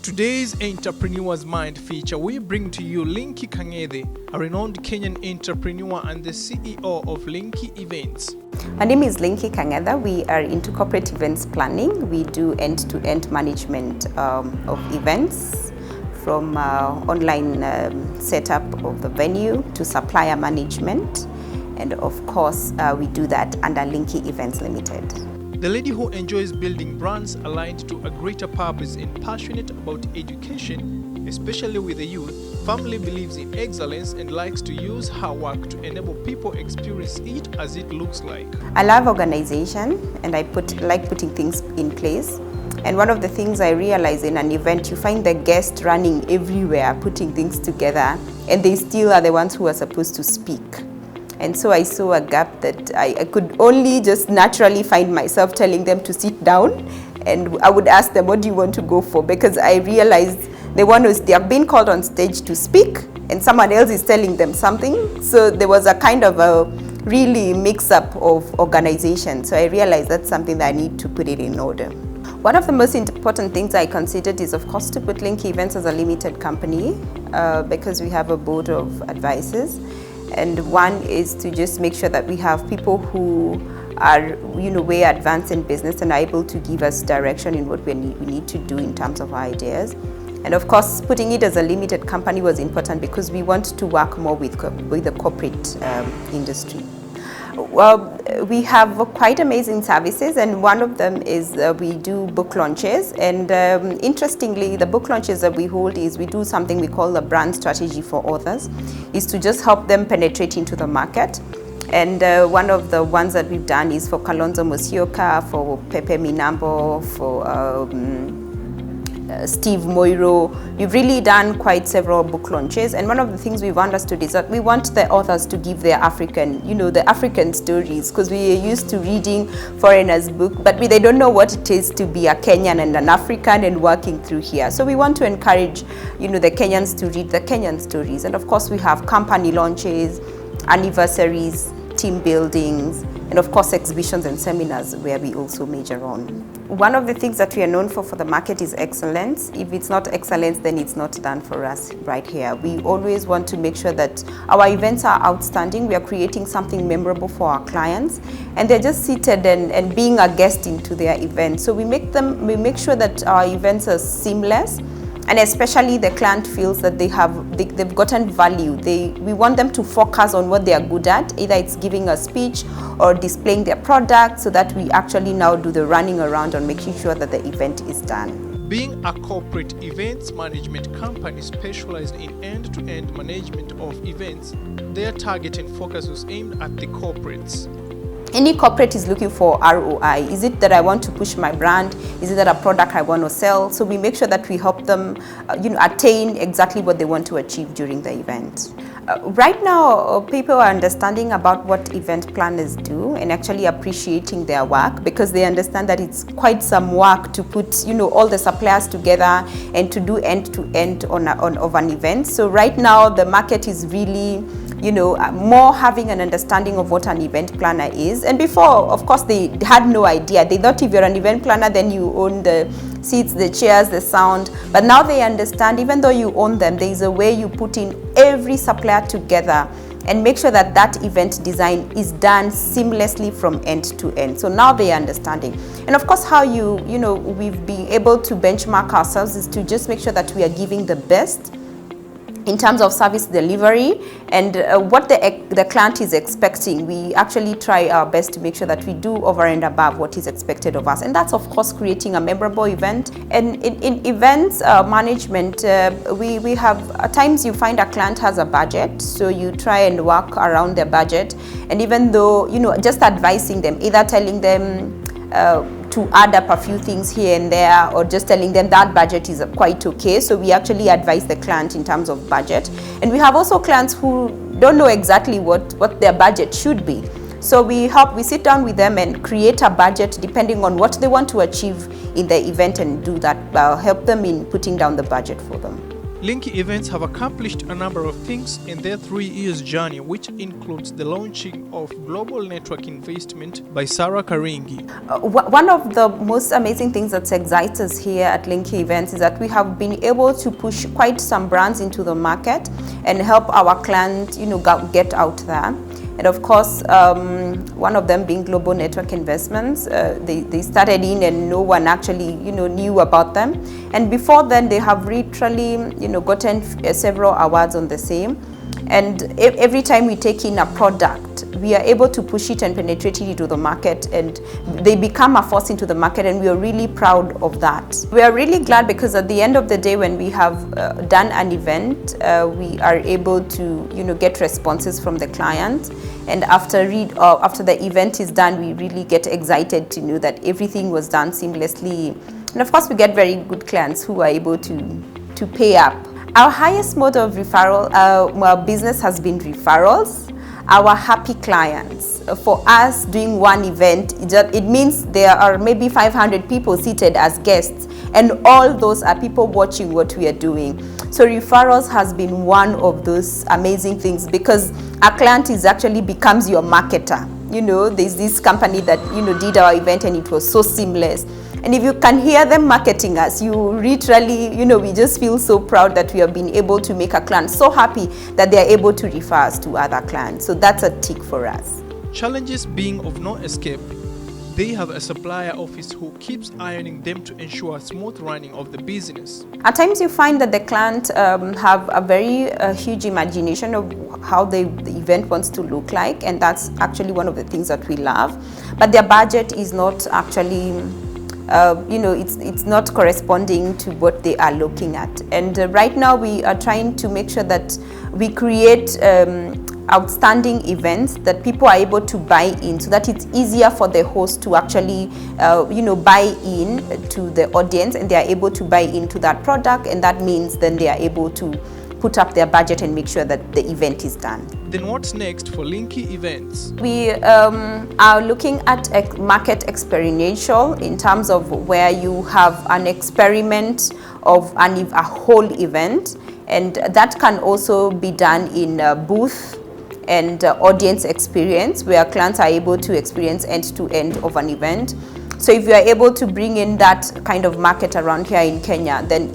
today's Entrepreneur's Mind feature, we bring to you Lynkie Kang'ethe, a renowned Kenyan entrepreneur and the CEO of Lynkie Events. My name is Lynkie Kang'ethe. We are into corporate events planning. We do end-to-end management of events, from online setup of the venue to supplier management. And of course, we do that under Lynkie Events Limited. The lady who enjoys building brands aligned to a greater purpose and passionate about education, especially with the youth, firmly believes in excellence and likes to use her work to enable people experience it as it looks like. I love organization and I like putting things in place. And one of the things I realize in an event, you find the guests running everywhere, putting things together, and they still are the ones who are supposed to speak. And so I saw a gap that I could only just naturally find myself telling them to sit down, and I would ask them, what do you want to go for? Because I realized they are being called on stage to speak and someone else is telling them something. So there was a kind of a really mix-up of organization. So I realized that's something that I need to put it in order. One of the most important things I considered is, of course, to put Lynkie Events as a limited company because we have a board of advisors. And one is to just make sure that we have people who are, way advanced in business and are able to give us direction in what we need to do in terms of our ideas. And of course, putting it as a limited company was important because we want to work more with the corporate industry. Well, we have quite amazing services, and one of them is we do book launches. And interestingly, the book launches that we hold is we do something we call the brand strategy for authors, is to just help them penetrate into the market. And one of the ones that we've done is for Kalonzo Musyoka, for Pepe Minambo, for Steve Moiro. We've really done quite several book launches, and one of the things we've understood is that we want the authors to give their African, the African stories, because we are used to reading foreigners' books, but they don't know what it is to be a Kenyan and an African and working through here. So we want to encourage, the Kenyans to read the Kenyan stories. And of course, we have company launches, anniversaries, team buildings, and of course exhibitions and seminars where we also major on. One of the things that we are known for the market is excellence. If it's not excellence, then it's not done for us right here. We always want to make sure that our events are outstanding. We are creating something memorable for our clients, and they're just seated and being a guest into their event. So we make sure that our events are seamless. And especially the client feels that they've gotten value. We want them to focus on what they are good at, either it's giving a speech or displaying their product, so that we actually now do the running around on making sure that the event is done. Being a corporate events management company specialized in end-to-end management of events, their target and focus was aimed at the corporates. Any corporate is looking for ROI. Is it that I want to push my brand? Is it that a product I want to sell? So we make sure that we help them attain exactly what they want to achieve during the event. Right now, people are understanding about what event planners do and actually appreciating their work, because they understand that it's quite some work to put all the suppliers together and to do end-to-end of an event. So right now, the market is really more having an understanding of what an event planner is. And before, of course, they had no idea. They thought if you're an event planner, then you own the seats, the chairs, the sound. But now they understand, even though you own them, there is a way you put in every supplier together and make sure that that event design is done seamlessly from end to end. So now they are understanding. And of course, how we've been able to benchmark ourselves is to just make sure that we are giving the best in terms of service delivery and what the client is expecting. We actually try our best to make sure that we do over and above what is expected of us. And that's, of course, creating a memorable event. And in events management, we have, at times you find a client has a budget, so you try and work around their budget. And even though, just advising them, either telling them to add up a few things here and there, or just telling them that budget is quite okay. So we actually advise the client in terms of budget. And we have also clients who don't know exactly what their budget should be. So we sit down with them and create a budget depending on what they want to achieve in the event, and do that, help them in putting down the budget for them. Lynkie Events have accomplished a number of things in their 3 years journey, which includes the launching of Global Network Investment by Sarah Karingi. One of the most amazing things that excites us here at Lynkie Events is that we have been able to push quite some brands into the market and help our clients, get out there. And of course, one of them being Global Network Investments. They started in and no one actually, knew about them. And before then, they have literally, gotten several awards on the same. And every time we take in a product, we are able to push it and penetrate it into the market, and they become a force into the market, and we are really proud of that. We are really glad because at the end of the day, when we have done an event, we are able to get responses from the client, and after the event is done, we really get excited to know that everything was done seamlessly. And of course, we get very good clients who are able to pay up. Our highest mode of referral business has been referrals. Our happy clients. For us, doing one event, it means there are maybe 500 people seated as guests, and all those are people watching what we are doing. So referrals has been one of those amazing things, because a client actually becomes your marketer. There's this company that did our event, and it was so seamless. And if you can hear them marketing us, you literally, we just feel so proud that we have been able to make a client so happy that they are able to refer us to other clients. So that's a tick for us. Challenges being of no escape, they have a supplier office who keeps ironing them to ensure smooth running of the business. At times you find that the client have a very huge imagination of how the event wants to look like, and that's actually one of the things that we love. But their budget is not actually it's not corresponding to what they are looking at. And right now we are trying to make sure that we create outstanding events that people are able to buy in, so that it's easier for the host to actually buy in to the audience, and they are able to buy into that product, and that means then they are able to put up their budget and make sure that the event is done. Then what's next for Lynkie Events? We are looking at a market experiential, in terms of where you have an experiment of a whole event, and that can also be done in a booth and audience experience, where clients are able to experience end-to-end of an event. So if you are able to bring in that kind of market around here in Kenya, then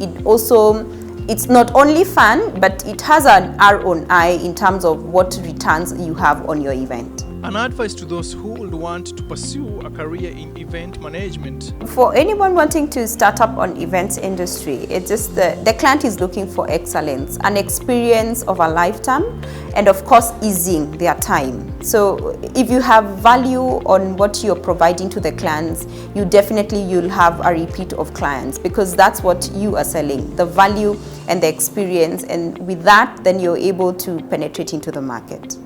it's not only fun, but it has an ROI in terms of what returns you have on your event. An advice to those who would want to pursue a career in event management. For anyone wanting to start up on events industry, it's just the client is looking for excellence, an experience of a lifetime, and of course easing their time. So if you have value on what you're providing to the clients, you'll have a repeat of clients, because that's what you are selling, the value and the experience, and with that then you're able to penetrate into the market.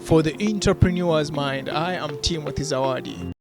For the entrepreneur's mind, I am Timothy Zawadi.